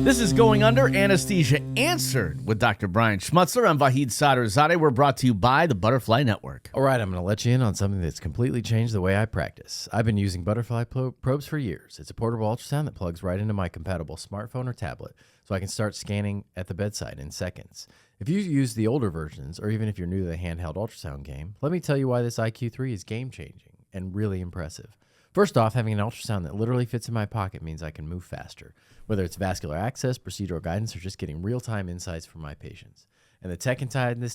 This is Going Under, Anesthesia Answered with Dr. Brian Schmutzler. I'm Vahid Sadrzadeh. We're brought to you by the Butterfly Network. All right, I'm going to let you in on something that's completely changed the way I practice. I've been using butterfly probes for years. It's a portable ultrasound that plugs right into my compatible smartphone or tablet, so I can start scanning at the bedside in seconds. If you use the older versions, or even if you're new to the handheld ultrasound game, let me tell you why this IQ3 is game-changing and really impressive. First off, having an ultrasound that literally fits in my pocket means I can move faster, whether it's vascular access, procedural guidance, or just getting real-time insights from my patients. And the tech inside this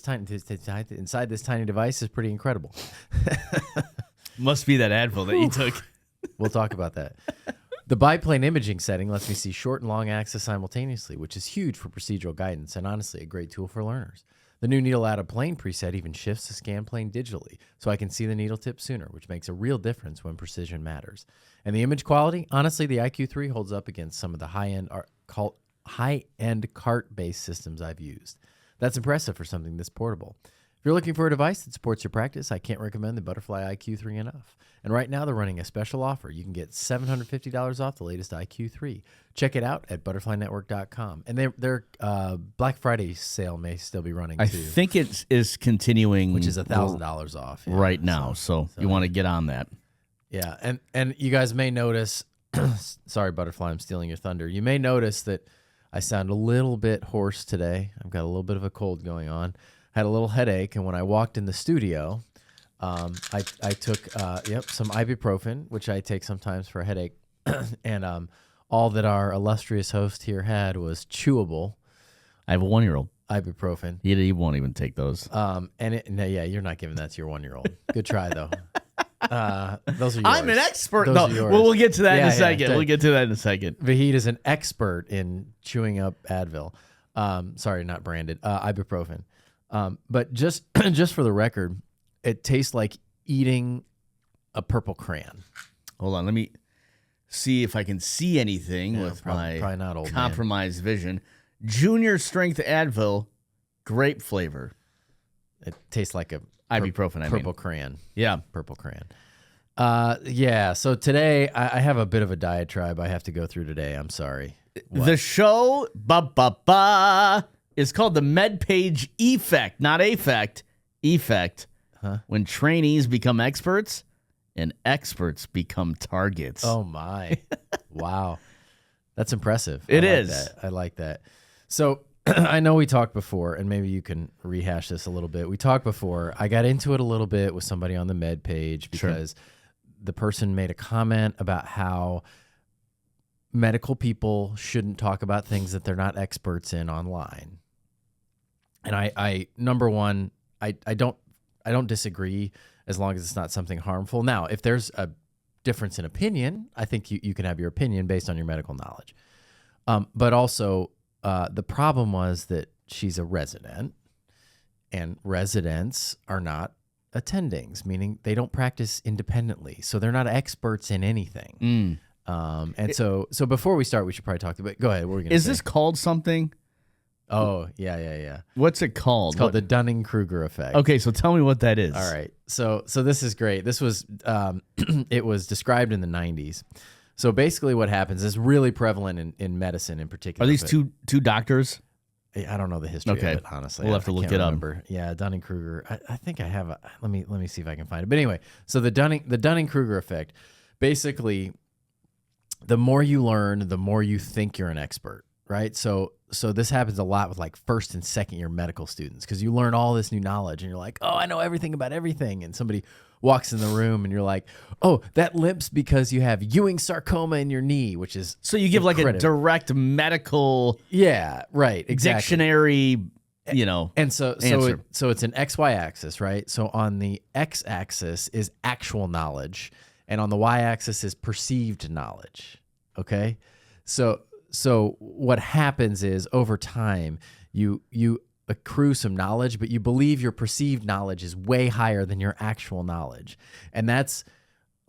tiny device is pretty incredible. Must be that Advil that you took. We'll talk about that. The biplane imaging setting lets me see short and long axis simultaneously, which is huge for procedural guidance and honestly a great tool for learners. The new needle out of plane preset even shifts the scan plane digitally, so I can see the needle tip sooner, which makes a real difference when precision matters. And the image quality, honestly, the IQ3 holds up against some of the high-end cart-based systems I've used. That's impressive for something this portable. If you're looking for a device that supports your practice, I can't recommend the Butterfly IQ3 enough. And right now, they're running a special offer. You can get $750 off the latest IQ3. Check it out at butterflynetwork.com. And their Black Friday sale may still be running, too. I think it is continuing. Which is $1,000 off. Yeah. Right now, so you want to get on that. Yeah, and you guys may notice, sorry, Butterfly, I'm stealing your thunder. You may notice that I sound a little bit hoarse today. I've got a little bit of a cold going on. Had a little headache, and when I walked in the studio, I took some ibuprofen, which I take sometimes for a headache, and all that our illustrious host here had was chewable. I have a 1-year-old. Ibuprofen. He won't even take those. You're not giving that to your 1-year-old. Good try though. Those are yours. I'm an expert. Those No, are yours. we'll get to that in a second. Yeah. We'll get to that in a second. Vahid is an expert in chewing up Advil. Sorry, not branded. Ibuprofen. But just for the record, it tastes like eating a purple crayon. Hold on, let me see if I can see anything with probably my not old compromised vision. Junior strength Advil, grape flavor. It tastes like a Ibuprofen, purple crayon. Yeah. Purple crayon. So today I have a bit of a diatribe I have to go through today. I'm sorry. What? The show is called the MedPage Effect, not Affect, Effect. Huh? When trainees become experts and experts become targets. Oh, my. Wow. That's impressive. It is. I like that. So I know we talked before, and maybe you can rehash this a little bit. We talked before. I got into it a little bit with somebody on the MedPage because the person made a comment about how medical people shouldn't talk about things that they're not experts in online. And I number one, I don't disagree as long as it's not something harmful. Now, if there's a difference in opinion, I think you can have your opinion based on your medical knowledge. But also, the problem was that she's a resident, and residents are not attendings, meaning they don't practice independently. So they're not experts in anything. So before we start, we should probably talk about. Go ahead. What were we gonna say? Is this called something? Oh, yeah. What's it called? It's called the Dunning-Kruger effect. Okay, so tell me what that is. All right. So this is great. This was it was described in the 90s. So basically what happens is really prevalent in medicine in particular. Are these two doctors? I don't know the history of it, honestly. We'll have to look it up. Yeah, Dunning-Kruger. I think I have let me see if I can find it. But anyway, so the Dunning-Kruger effect, basically the more you learn, the more you think you're an expert, right? So this happens a lot with like first and second year medical students because you learn all this new knowledge and you're like, oh, I know everything about everything. And somebody walks in the room and you're like, oh, that limp's because you have Ewing sarcoma in your knee, which is so you give like a direct medical exactly. dictionary, And so answer. It's an XY axis, right? So on the X axis is actual knowledge and on the Y axis is perceived knowledge. Okay? So what happens is over time you accrue some knowledge, but you believe your perceived knowledge is way higher than your actual knowledge. And that's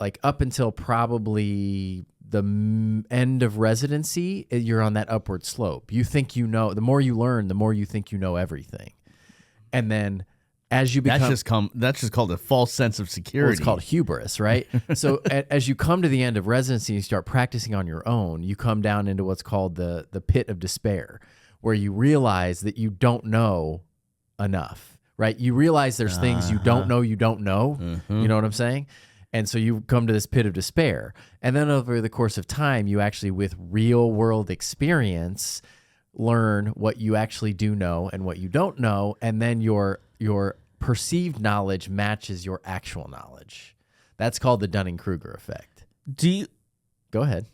like up until probably the end of residency, you're on that upward slope. You think you know, the more you learn, the more you think you know everything. And then as you become, that's just called a false sense of security. well, it's called hubris, right? So as you come to the end of residency, you start practicing on your own. You come down into what's called the pit of despair, where you realize that you don't know enough, right? You realize there's things you don't know. You know what I'm saying? And so you come to this pit of despair. And then over the course of time, you actually, with real world experience, learn what you actually do know and what you don't know. And then your perceived knowledge matches your actual knowledge. That's called the Dunning-Kruger effect. Go ahead.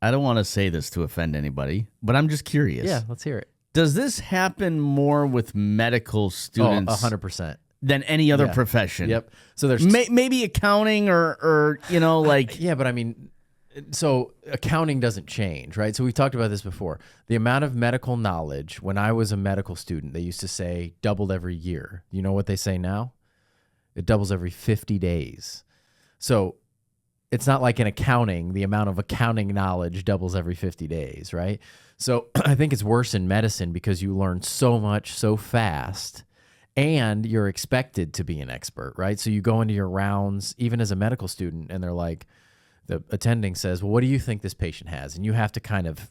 I don't want to say this to offend anybody, but I'm just curious. Yeah, let's hear it. Does this happen more with medical students 100%. than any other profession? Yep. So there's maybe accounting or like yeah, but I mean, so accounting doesn't change, right? So we talked about this before. The amount of medical knowledge when I was a medical student, they used to say doubled every year. You know what they say now? It doubles every 50 days. So it's not like in accounting, the amount of accounting knowledge doubles every 50 days, right? So I think it's worse in medicine because you learn so much so fast and you're expected to be an expert, right? So you go into your rounds, even as a medical student, and they're like, the attending says, well, what do you think this patient has? And you have to kind of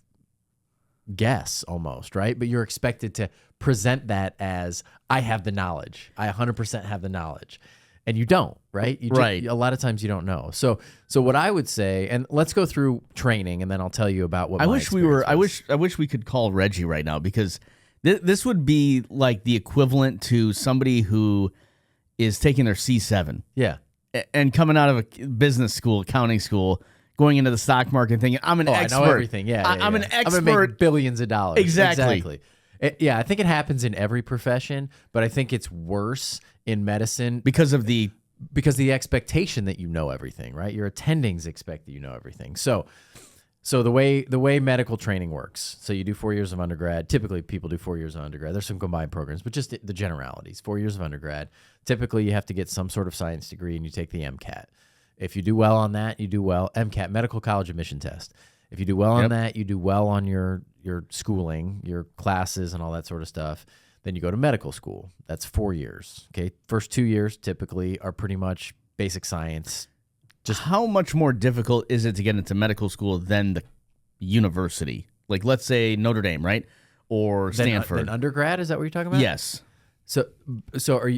guess almost, right? But you're expected to present that as, I have the knowledge. I 100% have the knowledge. And you don't, right? A lot of times you don't know. So what I would say, and let's go through training, and then I'll tell you about what I wish we could call Reggie right now, because this would be like the equivalent to somebody who is taking their C7. Yeah. And coming out of a business school, accounting school, going into the stock market, thinking, I'm an expert. I know everything. Yeah, I'm an expert. I'm going to make billions of dollars. Exactly. Yeah, I think it happens in every profession, but I think it's worse in medicine because of the expectation that you know everything, right? Your attendings expect that you know everything. So the way medical training works, so you do 4 years of undergrad. Typically, people do 4 years of undergrad. There's some combined programs, but just the generalities. 4 years of undergrad. Typically, you have to get some sort of science degree, and you take the MCAT. If you do well on that, you do well. MCAT, Medical College Admission Test. If you do well on that, you do well on your schooling, your classes, and all that sort of stuff. Then you go to medical school. That's 4 years. Okay, first 2 years typically are pretty much basic science. Just how much more difficult is it to get into medical school than the university? Like, let's say Notre Dame, right? Or Stanford. Than undergrad? Is that what you're talking about? Yes. So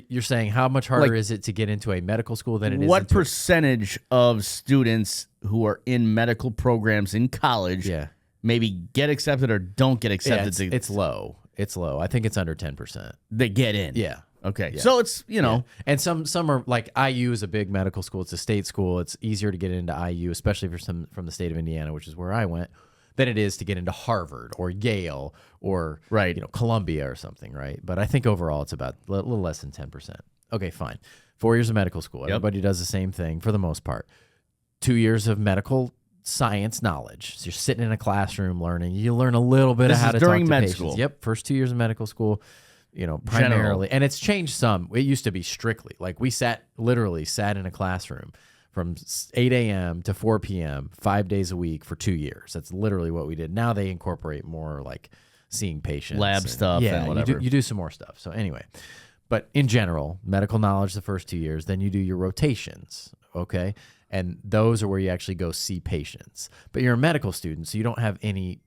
you're saying how much harder is it to get into a medical school than it is? What percentage of students who are in medical programs in college maybe get accepted or don't get accepted? Yeah, it's low. It's low. I think it's under 10%. They get in. Yeah. Okay. Yeah. So it's, And some are like, IU is a big medical school. It's a state school. It's easier to get into IU, especially for some from the state of Indiana, which is where I went, than it is to get into Harvard or Yale or Columbia or something, right? But I think overall it's about a little less than 10%. Okay, fine. 4 years of medical school. Everybody does the same thing for the most part. 2 years of medical science knowledge. So you're sitting in a classroom learning. You learn a little bit of how to talk to patients. School. Yep, first 2 years of medical school. Primarily. General. And it's changed some. It used to be strictly. Like we literally sat in a classroom from 8 a.m. to 4 p.m. 5 days a week for 2 years. That's literally what we did. Now they incorporate more like seeing patients. Lab stuff and whatever. You do some more stuff. So anyway, but in general, medical knowledge the first 2 years. Then you do your rotations, okay? And those are where you actually go see patients. But you're a medical student, so you don't have any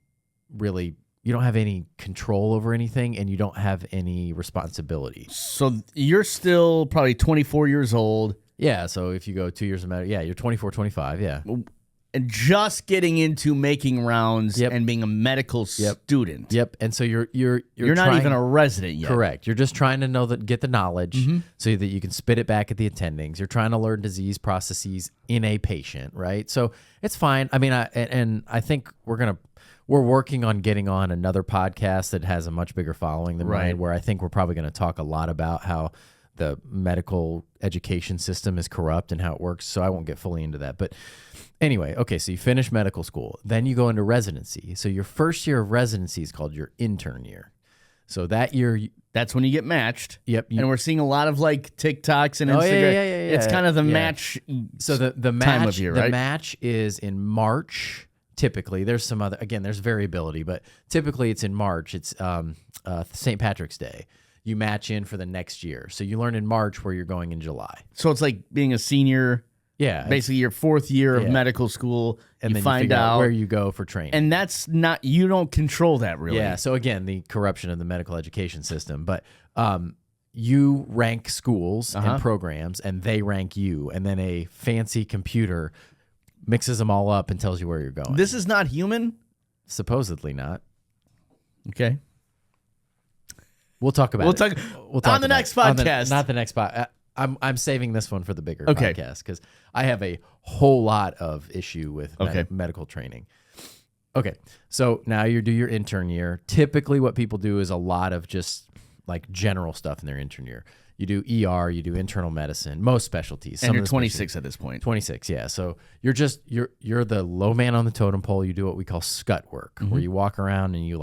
control over anything, and you don't have any responsibility. So you're still probably 24 years old. Yeah, so if you go 2 years of medical, you're 24, 25, yeah. And just getting into making rounds and being a medical student. Yep, and so you're not even a resident yet. Correct. You're just trying to get the knowledge so that you can spit it back at the attendings. You're trying to learn disease processes in a patient, right? So it's fine. I mean, I think we're working on getting on another podcast that has a much bigger following than mine, where I think we're probably going to talk a lot about how the medical education system is corrupt and how it works. So I won't get fully into that. But anyway, okay, so you finish medical school. Then you go into residency. So your first year of residency is called your intern year. So that year... That's when you get matched. Yep. And we're seeing a lot of like TikToks and Instagram. Yeah. It's kind of the match so the match, time of year, right? The match is in March. Typically, there's some other, again, there's variability, but typically it's in March. It's St. Patrick's Day. you match in for the next year. So you learn in March where you're going in July. So it's like being a senior. Yeah. Basically, your 4th year of medical school, and you then find you figure out out where you go for training. And that's not, you don't control that really. Yeah. So again, the corruption of the medical education system. But you rank schools and programs, and they rank you. And then a fancy computer mixes them all up and tells you where you're going. This is not human? Supposedly not. Okay. We'll talk about it. We'll talk on the next podcast. Not the next podcast. I'm saving this one for the bigger podcast because I have a whole lot of issue with medical training. Okay, so now you do your intern year. Typically what people do is a lot of just like general stuff in their intern year. You do ER, you do internal medicine, most specialties. And you're 26 at this point. 26, yeah. So you're the low man on the totem pole. You do what we call scut work, where you walk around and you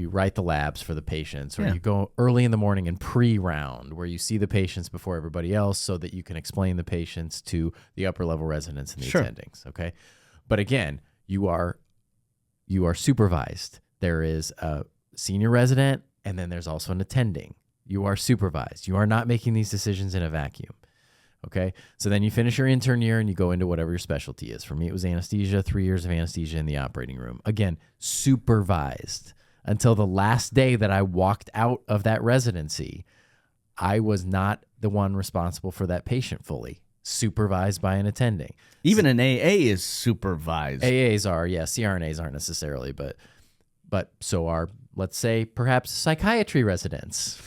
write the labs for the patients, or you go early in the morning and pre-round where you see the patients before everybody else so that you can explain the patients to the upper level residents and the attendings. Okay. But again, you are supervised. There is a senior resident and then there's also an attending. You are supervised. You are not making these decisions in a vacuum. Okay. So then you finish your intern year and you go into whatever your specialty is. For me, it was anesthesia, 3 years of anesthesia in the operating room. Again, supervised. Until the last day that I walked out of that residency, I was not the one responsible for that patient fully, supervised by an attending. Even an AA is supervised. AAs are, yeah, CRNAs aren't necessarily, but so are, let's say, perhaps psychiatry residents.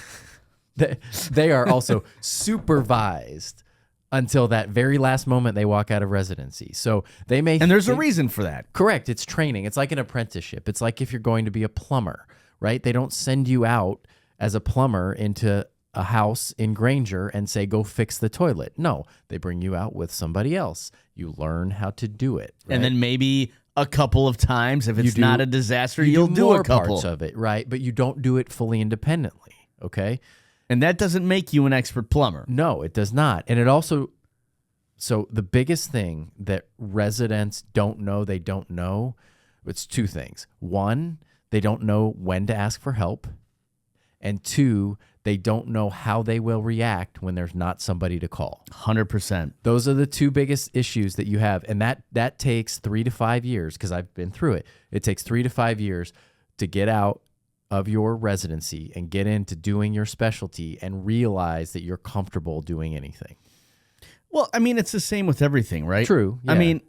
They are also supervised until that very last moment they walk out of residency. So they may... And there's a reason for that. Correct. It's training. It's like an apprenticeship. It's like if you're going to be a plumber, right? They don't send you out as a plumber into a house in Granger and say, go fix the toilet. No, they bring you out with somebody else. You learn how to do it. Right? And then maybe a couple of times, if it's not a disaster, you'll do a couple parts of it, right? But you don't do it fully independently, okay? And that doesn't make you an expert plumber. No, it does not. And it also, so the biggest thing that residents don't know, it's 2 things. 1, they don't know when to ask for help. And 2, they don't know how they will react when there's not somebody to call. 100%. Those are the 2 biggest issues that you have. And that takes 3 to 5 years, because I've been through it. It takes 3 to 5 years to get out of your residency and get into doing your specialty and realize that you're comfortable doing anything. Well, I mean, it's the same with everything, right? True. Yeah. I mean,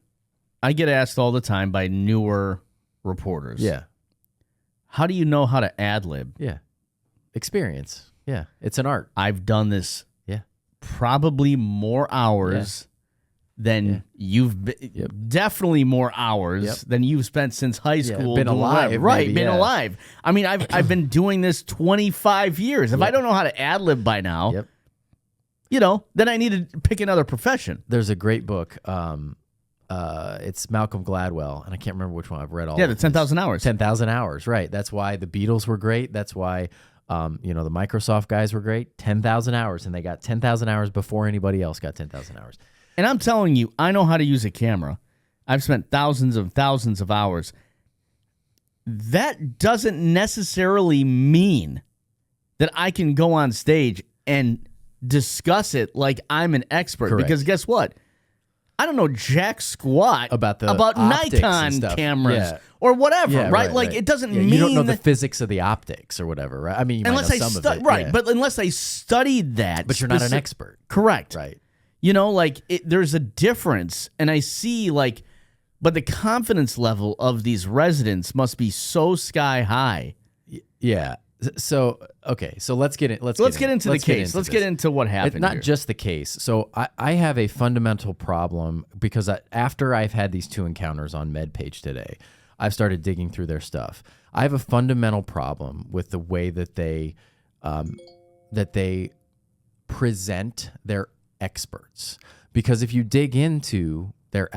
I get asked all the time by newer reporters. Yeah. How do you know how to ad-lib? Yeah. Experience. Yeah. It's an art. I've done this probably more hours than you've been, definitely more hours than you've spent since high school. Been alive. Right, maybe, been alive. I mean, I've been doing this 25 years. If I don't know how to ad-lib by now, then I need to pick another profession. There's a great book. It's Malcolm Gladwell, and I can't remember which one I've read all. Yeah, the 10,000 hours. 10,000 hours, right. That's why the Beatles were great. That's why the Microsoft guys were great. 10,000 hours, and they got 10,000 hours before anybody else got 10,000 hours. And I'm telling you, I know how to use a camera. I've spent thousands of hours. That doesn't necessarily mean that I can go on stage and discuss it like I'm an expert. Correct. Because guess what? I don't know jack squat about Nikon cameras or whatever, right? Like it doesn't mean you don't know the physics of the optics or whatever, right? I mean, you unless might know some of it, right? But unless I studied that, but you're not an expert, correct? Right? There's a difference, and I see but the confidence level of these residents must be so sky high. Yeah. So okay, so let's get into the case. Let's get into what happened. It's not here. just the case. So I have a fundamental problem because after I've had these 2 encounters on MedPage today, I've started digging through their stuff. I have a fundamental problem with the way that they present their experts. Because if you dig into their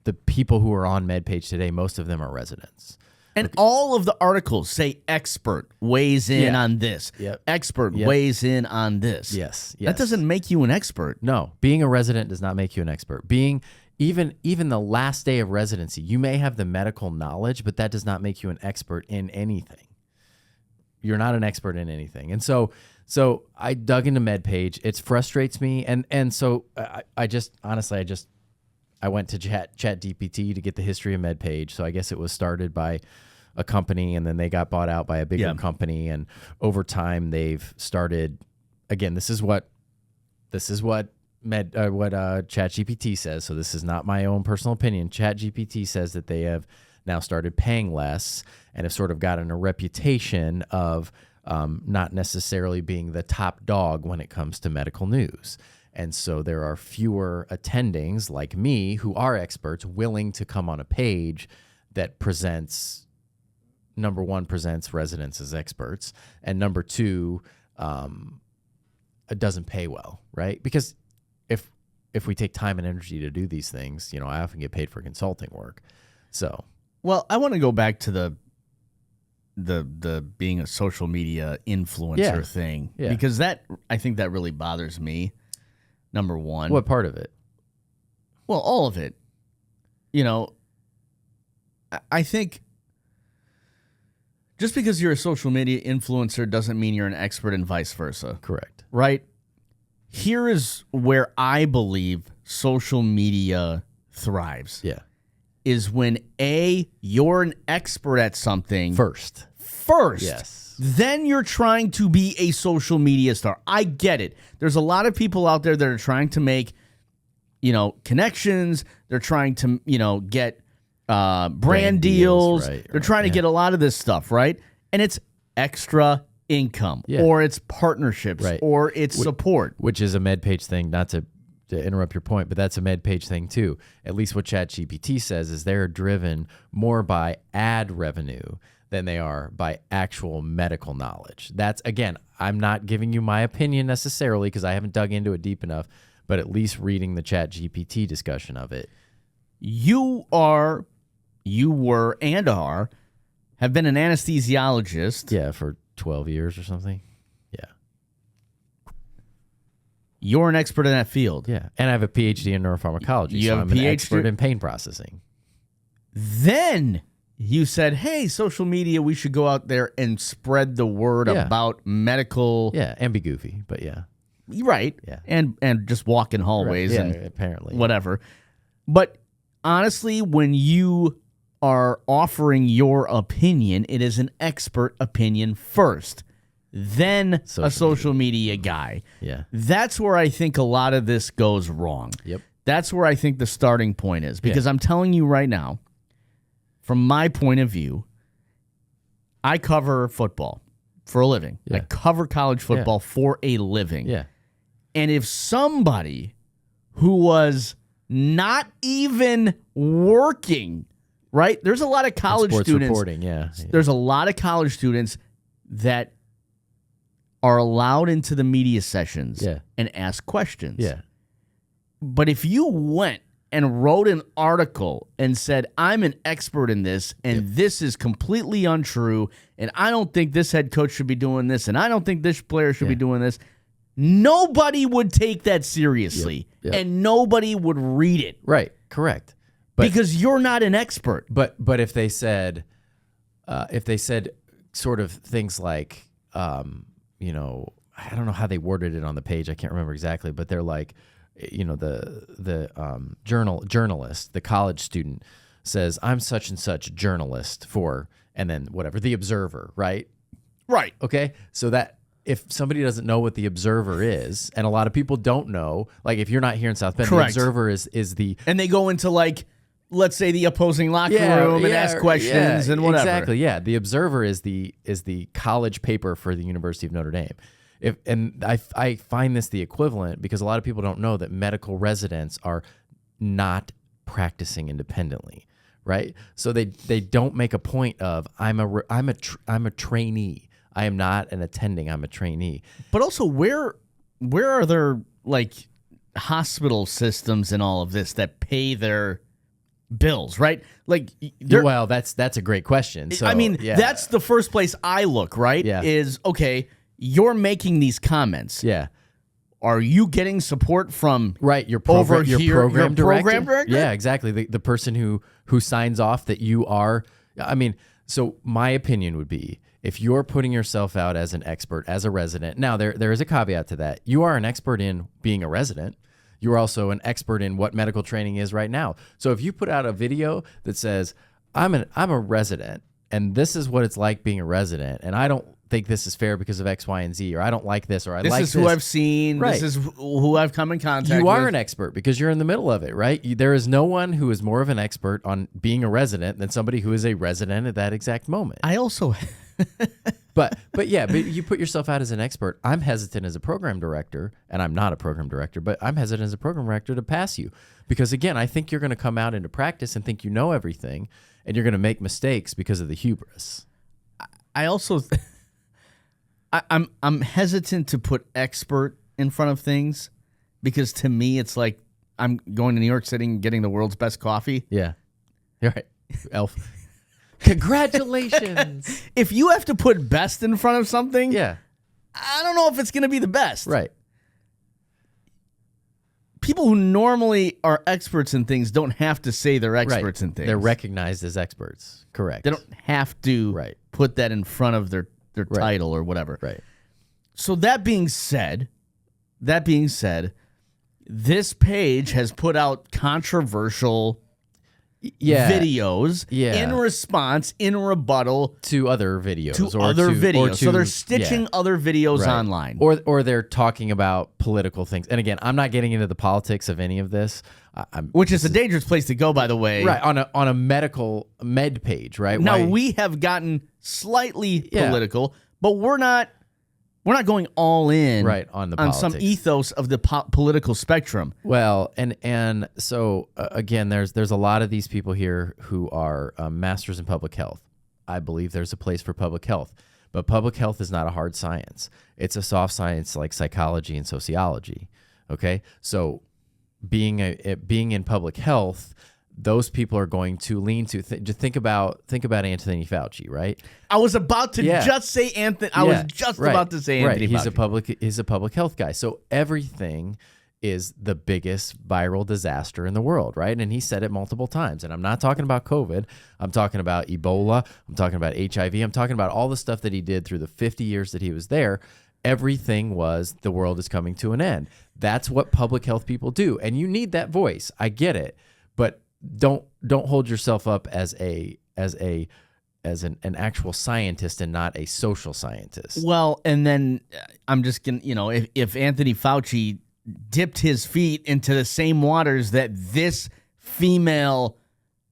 the people who are on MedPage today, most of them are residents. And all of the articles say expert weighs in on this. Yep. Expert weighs in on this. Yes. That doesn't make you an expert. No. Being a resident does not make you an expert. Being even the last day of residency, you may have the medical knowledge, but that does not make you an expert in anything. You're not an expert in anything. And so I dug into MedPage. It frustrates me. And so I went to ChatGPT to get the history of MedPage. So I guess it was started by a company, and then they got bought out by a bigger company. And over time, they've started. Again, this is what ChatGPT says. So this is not my own personal opinion. ChatGPT says that they have now started paying less and have sort of gotten a reputation of not necessarily being the top dog when it comes to medical news. And so there are fewer attendings like me who are experts willing to come on a page that presents, number one, presents residents as experts, and number two, it doesn't pay well, right? Because if we take time and energy to do these things, I often get paid for consulting work. So, well, I want to go back to the being a social media influencer thing, because I think that really bothers me. Number one. What part of it? Well, all of it. I think just because you're a social media influencer doesn't mean you're an expert, and vice versa. Correct. Right? Here is where I believe social media thrives. Yeah. Is when you're an expert at something first. Yes. Then you're trying to be a social media star. I get it. There's a lot of people out there that are trying to make, connections. They're trying to, get brand deals. Right, They're trying to get a lot of this stuff, right? And it's extra income, or it's partnerships, or it's support. Which is a MedPage thing, not to interrupt your point, but that's a MedPage thing too. At least what ChatGPT says is they're driven more by ad revenue than they are by actual medical knowledge. That's, again, I'm not giving you my opinion necessarily because I haven't dug into it deep enough, but at least reading the ChatGPT discussion of it. You were and have been an anesthesiologist. Yeah, for 12 years or something. Yeah. You're an expert in that field. Yeah. And I have a PhD in neuropharmacology. I'm an expert in pain processing. Then you said, hey, social media, we should go out there and spread the word about medical. Yeah, and be goofy, but yeah. Right. Yeah. And just walk in hallways and apparently. Whatever. But honestly, when you are offering your opinion, it is an expert opinion first, then a social media guy. Yeah. That's where I think a lot of this goes wrong. Yep. That's where I think the starting point is, because I'm telling you right now, from my point of view, I cover football for a living. Yeah. I cover college football for a living. Yeah. And if somebody who was not even working, right? There's a lot of college students. Reporting, There's a lot of college students that are allowed into the media sessions and ask questions. Yeah. But if you went and wrote an article and said, I'm an expert in this, and this is completely untrue, and I don't think this head coach should be doing this, and I don't think this player should be doing this, nobody would take that seriously, and nobody would read it. Right, correct. Because you're not an expert. But if they said sort of things like, I don't know how they worded it on the page. I can't remember exactly, but they're like, the journalist, the college student says, I'm such and such journalist for, and then whatever, the Observer, right? Right. Okay. So that if somebody doesn't know what the Observer is, and a lot of people don't know, like if you're not here in South Bend, Correct. The Observer is the, and they go into like, let's say the opposing locker room and ask questions and whatever. Exactly. Yeah. The Observer is the college paper for the University of Notre Dame. I find this the equivalent because a lot of people don't know that medical residents are not practicing independently, right? So they don't make a point of I'm a trainee. I am not an attending. I'm a trainee. But also, where are there like hospital systems and all of this that pay their bills, right? Like, well, that's a great question. So, that's the first place I look, right? Yeah. Is okay. You're making these comments. Yeah. Are you getting support from your program program director? Yeah, exactly. The person who signs off that you are. I mean, So my opinion would be, if you're putting yourself out as an expert, as a resident, now there is a caveat to that. You are an expert in being a resident. You're also an expert in what medical training is right now. So if you put out a video that says, I'm a resident, and this is what it's like being a resident, and I don't think this is fair because of X, Y, and Z, or I don't like this, or I like this. This is who I've seen. Right. This is who I've come in contact with. You are an expert because you're in the middle of it, right? There is no one who is more of an expert on being a resident than somebody who is a resident at that exact moment. I also... But you put yourself out as an expert. I'm hesitant as a program director, and I'm not a program director, but I'm hesitant as a program director to pass you because, again, I think you're going to come out into practice and think you know everything, and you're going to make mistakes because of the hubris. I also, I'm hesitant to put expert in front of things because to me it's like I'm going to New York City and getting the world's best coffee. Yeah, you're right, Elf. Congratulations. If you have to put best in front of something, Yeah, I don't know if it's going to be the best. right. People who normally are experts in things don't have to say they're experts in things. They're recognized as experts. Correct. They don't have to put that in front of their title or whatever. Right. So that being said, this page has put out controversial videos in response, in rebuttal to other videos. So they're stitching other videos online. Or they're talking about political things. And again, I'm not getting into the politics of any of this. Which is a dangerous place to go, by the way. Right, on a med page, right? Now, we have gotten slightly political, but we're not going all in on the some politics. ethos of the political spectrum. Well, and so again, there's a lot of these people here who are masters in public health. I believe there's a place for public health, but public health is not a hard science. It's a soft science like psychology and sociology. Okay, so being in public health, those people are going to lean to just think about Anthony Fauci, right? I was about to just say Anthony. I was just about to say Anthony Fauci. He's a public health guy. So everything is the biggest viral disaster in the world, right? And he said it multiple times. And I'm not talking about COVID. I'm talking about Ebola. I'm talking about HIV. I'm talking about all the stuff that he did through the 50 years that he was there. Everything was the world is coming to an end. That's what public health people do. And you need that voice. I get it. But don't hold yourself up as an actual scientist and not a social scientist. Well, and then I'm just gonna, if Anthony Fauci dipped his feet into the same waters that this female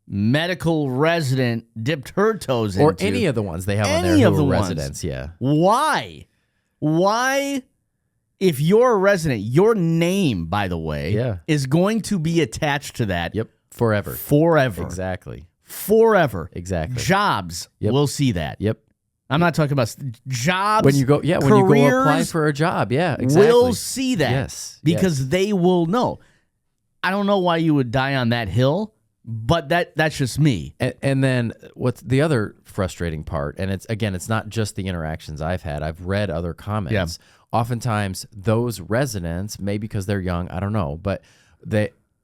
medical resident dipped her toes into, or any of the ones they have on there who are residents, Why? If you're a resident, your name, by the way, is going to be attached to that. Yep. Forever. Exactly. Jobs will see that. Yep. I'm not talking about jobs. When you go apply for a job, exactly. Will see that. Yes. Because they will know. I don't know why you would die on that hill, but that's just me. And then what's the other frustrating part, and it's not just the interactions I've had. I've read other comments. Yeah. Oftentimes those residents, maybe because they're young, I don't know, but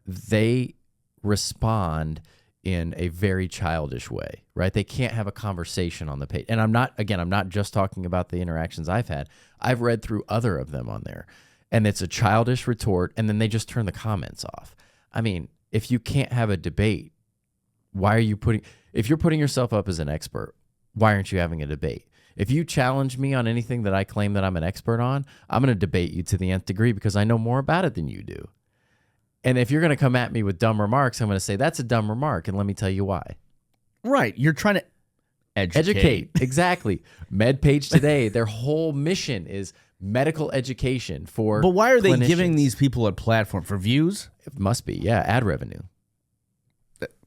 they respond in a very childish way, right? They can't have a conversation on the page. And I'm not just talking about the interactions I've had. I've read through other of them on there, and it's a childish retort, and then they just turn the comments off. I mean, if you can't have a debate, if you're putting yourself up as an expert, why aren't you having a debate? If you challenge me on anything that I claim that I'm an expert on, I'm going to debate you to the nth degree because I know more about it than you do. And if you're going to come at me with dumb remarks, I'm going to say that's a dumb remark, and let me tell you why. Right. You're trying to educate. Exactly. MedPage Today, their whole mission is medical education for But why are they clinicians. giving these people a platform? For views? It must be, ad revenue.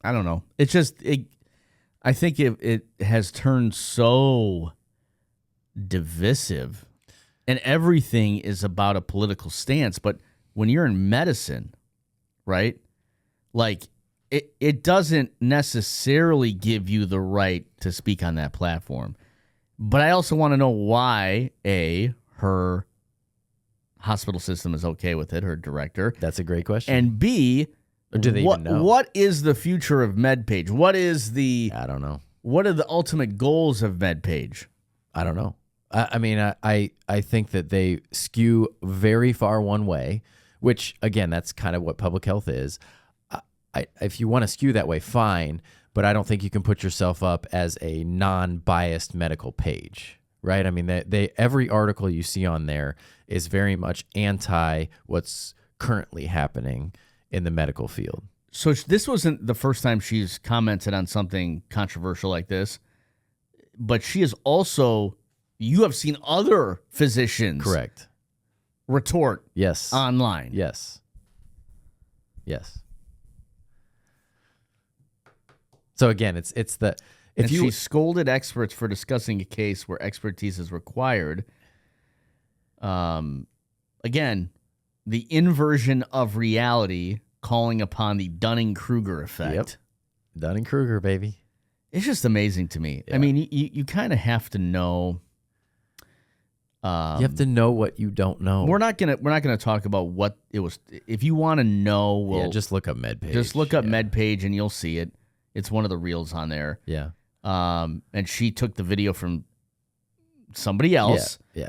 I don't know. It's just, I think it has turned so divisive, and everything is about a political stance. But when you're in medicine, right, like it doesn't necessarily give you the right to speak on that platform. But I also want to know why, A, her hospital system is okay with it, her director. That's a great question. And B, or do they even know? What is the future of MedPage? What is the... I don't know. What are the ultimate goals of MedPage? I don't know. I mean, I think that they skew very far one way, which, again, that's kind of what public health is. If you want to skew that way, fine, but I don't think you can put yourself up as a non-biased medical page, right? I mean, every article you see on there is very much anti what's currently happening in the medical field. So this wasn't the first time she's commented on something controversial like this, but she is also, you have seen other physicians Correct. retort Yes. online. Yes. Yes. So again, it's the if And you she scolded experts for discussing a case where expertise is required. Again, the inversion of reality, calling upon the Dunning-Kruger effect. Yep. Dunning-Kruger, baby. It's just amazing to me. Yeah. I mean, you kind of have to know. You have to know what you don't know. We're not gonna talk about what it was. If you want to know, well, just look up MedPage. just look up MedPage and you'll see it. It's one of the reels on there. Yeah. And she took the video from somebody else. Yeah.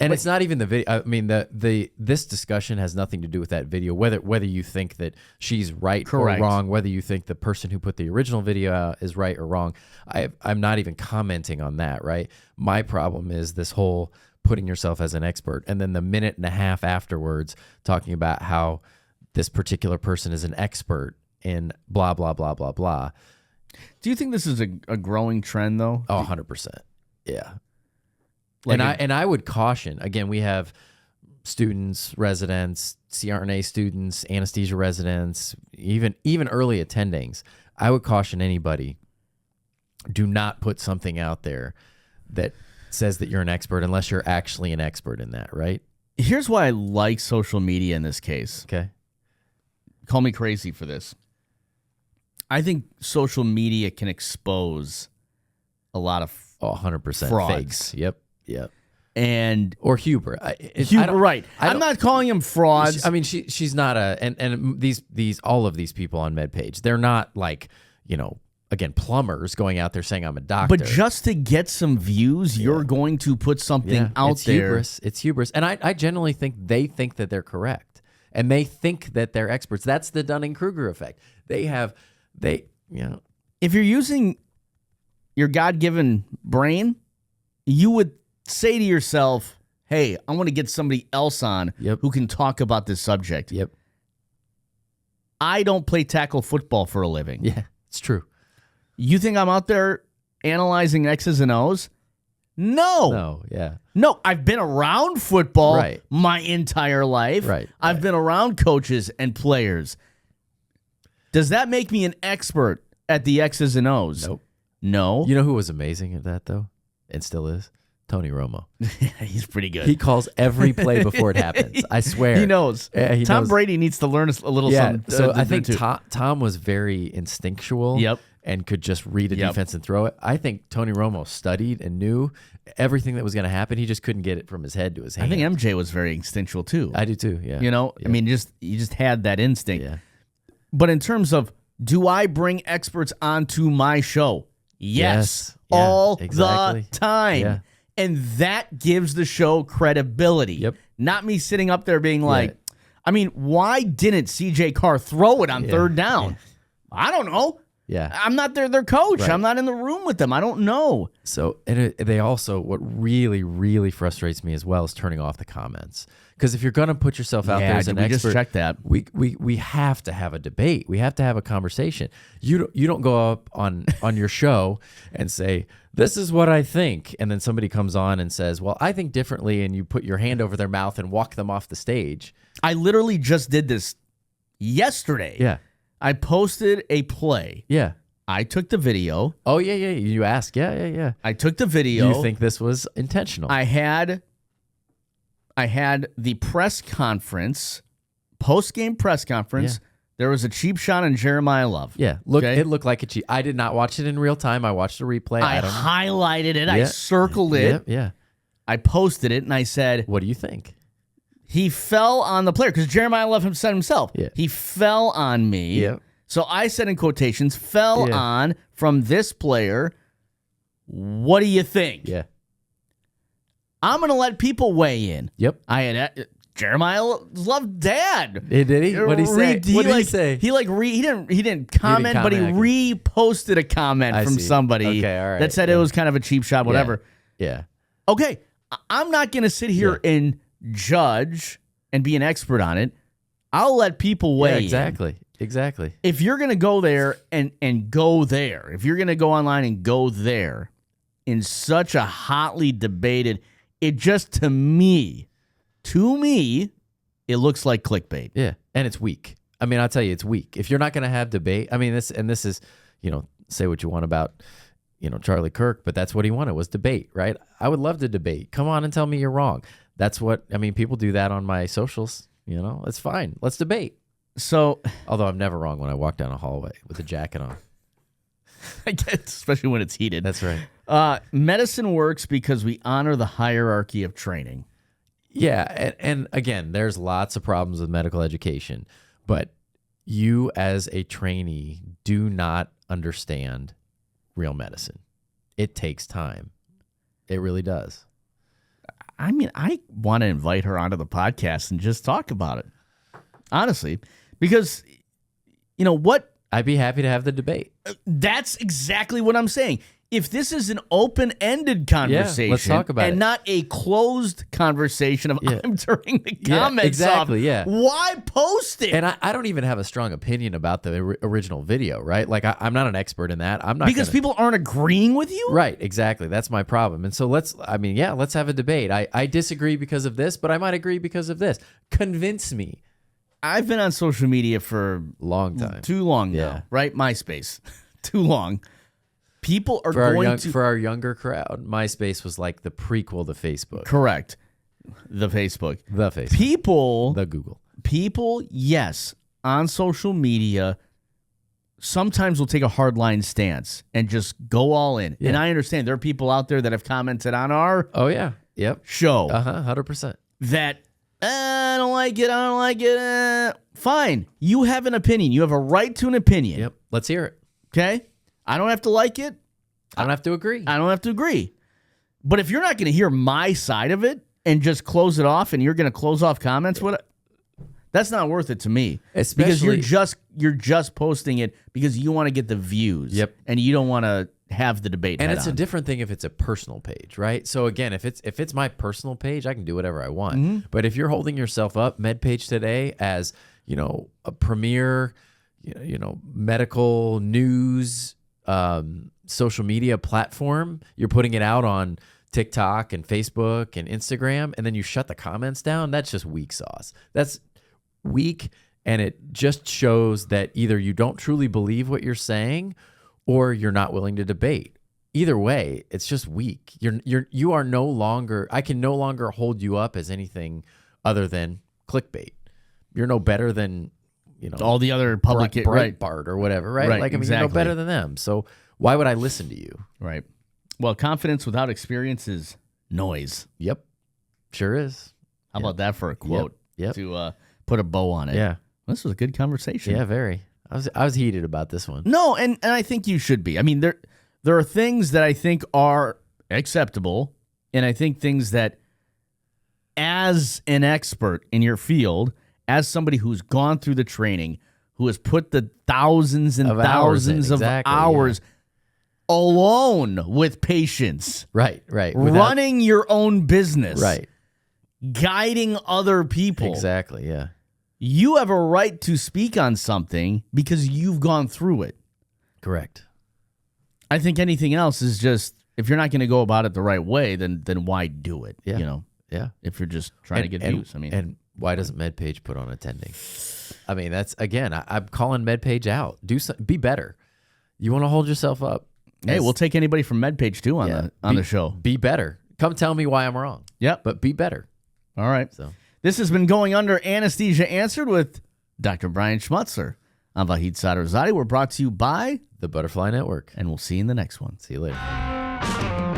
And And it's not even the video. I mean, this discussion has nothing to do with that video. Whether you think that she's right Correct. or wrong, whether you think the person who put the original video out is right or wrong, I'm not even commenting on that. Right. My problem is this whole putting yourself as an expert, and then the minute and a half afterwards talking about how this particular person is an expert in blah blah blah blah blah. do you think this is a growing trend though? Oh, 100%. Yeah. Like and I would caution, again, we have students, residents, CRNA students, anesthesia residents, even early attendings. I would caution anybody, do not put something out there that says that you're an expert unless you're actually an expert in that, right? Here's why I like social media in this case. Okay. Call me crazy for this. I think social media can expose a lot of 100% frauds. fakes. Yep. And Or hubris. right. I'm not calling them frauds. I mean, she's not and these all of these people on MedPage, they're not like, again, plumbers going out there saying I'm a doctor. But just to get some views, you're going to put something out it's there. Hubris. It's hubris. And I generally think they think that they're correct. And they think that they're experts. That's the Dunning-Kruger effect. If you're using your God-given brain, you would say to yourself, hey, I want to get somebody else on who can talk about this subject. Yep. I don't play tackle football for a living. Yeah, it's true. You think I'm out there analyzing X's and O's? No. No, I've been around football my entire life. I've been around coaches and players. Does that make me an expert at the X's and O's? Nope. No. You know who was amazing at that, though, and still is? Tony Romo. He's pretty good. He calls every play before it happens. I swear. He knows. Yeah, Tom Brady needs to learn a little something. So I think Tom was very instinctual. Yep. And could just read a defense and throw it. I think Tony Romo studied and knew everything that was going to happen. He just couldn't get it from his head to his hand. I think MJ was very instinctual too. I do too. Yeah. I mean, you just had that instinct. Yeah. But in terms of, do I bring experts onto my show? Yes. Yeah, all exactly. the time. Yeah. And that gives the show credibility. Yep. Not me sitting up there being like, I mean, why didn't CJ Carr throw it on third down? I don't know. Yeah. I'm not their coach. Right. I'm not in the room with them. I don't know. So they also, what really, really frustrates me as well is turning off the comments. Because if you're going to put yourself out there as an expert, just check that. We have to have a debate. We have to have a conversation. You don't go up on your show and say, this is what I think. And then somebody comes on and says, well, I think differently. And you put your hand over their mouth and walk them off the stage. I literally just did this yesterday. Yeah. I posted a play. Yeah. I took the video. Oh, yeah. You asked. Yeah. I took the video. You think this was intentional? I had the press conference, post-game press conference. Yeah. There was a cheap shot on Jeremiah Love. Yeah. It looked like a cheap. I did not watch it in real time. I watched the replay. I highlighted it. I circled it. Yeah. I posted it, and I said, what do you think? He fell on the player because Jeremiah Love said himself. Yeah. He fell on me. Yeah. So I said in quotations, fell on from this player. What do you think? Yeah. I'm going to let people weigh in. Yep. I had Jeremiah loved Dad. Did he? What did he say? What did he say? He didn't comment, but he reposted a comment from somebody that said it was kind of a cheap shot, whatever. Yeah. Okay, I'm not going to sit here and judge and be an expert on it. I'll let people weigh in. Exactly. If you're going to go there and go there, if you're going to go online and go there in such a hotly debated, it just to me, it looks like clickbait. Yeah, and it's weak. I mean, I'll tell you, it's weak. If you're not going to have debate, I mean, this is, say what you want about, Charlie Kirk, but that's what he wanted was debate, right? I would love to debate. Come on and tell me you're wrong. That's what, I mean, people do that on my socials, it's fine. Let's debate. So, although I'm never wrong when I walk down a hallway with a jacket on. I guess, especially when it's heated. That's right. Medicine works because we honor the hierarchy of training. Yeah, and again, there's lots of problems with medical education, but you as a trainee do not understand real medicine. It takes time. It really does. I mean, I want to invite her onto the podcast and just talk about it, honestly, because what? I'd be happy to have the debate. That's exactly what I'm saying. If this is an open-ended conversation, let's talk about and not a closed conversation of I'm turning the comments off, why post it? And I don't even have a strong opinion about the original video, right? Like I'm not an expert in that. I'm not because people aren't agreeing with you, right? Exactly. That's my problem. And so let's have a debate. I disagree because of this, but I might agree because of this. Convince me. I've been on social media for a long time, too long now, right? MySpace, too long. People are for our younger crowd. MySpace was like the prequel to Facebook. Correct. The Facebook. The Google. People, yes, on social media, sometimes will take a hardline stance and just go all in. Yeah. And I understand there are people out there that have commented on our show. 100%. That I don't like it. Fine. You have an opinion. You have a right to an opinion. Yep. Let's hear it. Okay? I don't have to like it. I don't have to agree. I don't have to agree. But if you're not going to hear my side of it and just close it off and you're going to close off comments, that's not worth it to me. Especially because you're just posting it because you want to get the views. Yep. And you don't want to have the debate. And it's a different thing if it's a personal page, right? So again, if it's my personal page, I can do whatever I want. Mm-hmm. But if you're holding yourself up, MedPage Today, as a premier, medical news, social media platform, you're putting it out on TikTok and Facebook and Instagram, and then you shut the comments down, that's just weak sauce. That's weak, and it just shows that either you don't truly believe what you're saying or you're not willing to debate. Either way, it's just weak. You are no longer, I can no longer hold you up as anything other than clickbait. You're no better than all the other public Breitbart or whatever, right? Like, I mean, you're no better than them. So why would I listen to you? Right. Well, confidence without experience is noise. Yep. Sure is. How about that for a quote? Yep. To put a bow on it. Yeah. This was a good conversation. Yeah, very. I was heated about this one. No, and I think you should be. I mean, there are things that I think are acceptable, and I think things that, as an expert in your field, as somebody who's gone through the training, who has put the thousands and thousands of hours alone with patients. Right. Running your own business. Right. Guiding other people. Exactly, yeah. You have a right to speak on something because you've gone through it. Correct. I think anything else is just, if you're not going to go about it the right way, then why do it? Yeah. Yeah. If you're just trying to get views. And why doesn't MedPage put on attending? I mean, that's, again, I'm calling MedPage out. Be better. You want to hold yourself up. Hey, we'll take anybody from MedPage too on the show. Be better. Come tell me why I'm wrong. Yep. But be better. All right. So this has been Going Under Anesthesia Answered with Dr. Brian Schmutzler. I'm Vahid Sadrzadeh. We're brought to you by the Butterfly Network. And we'll see you in the next one. See you later.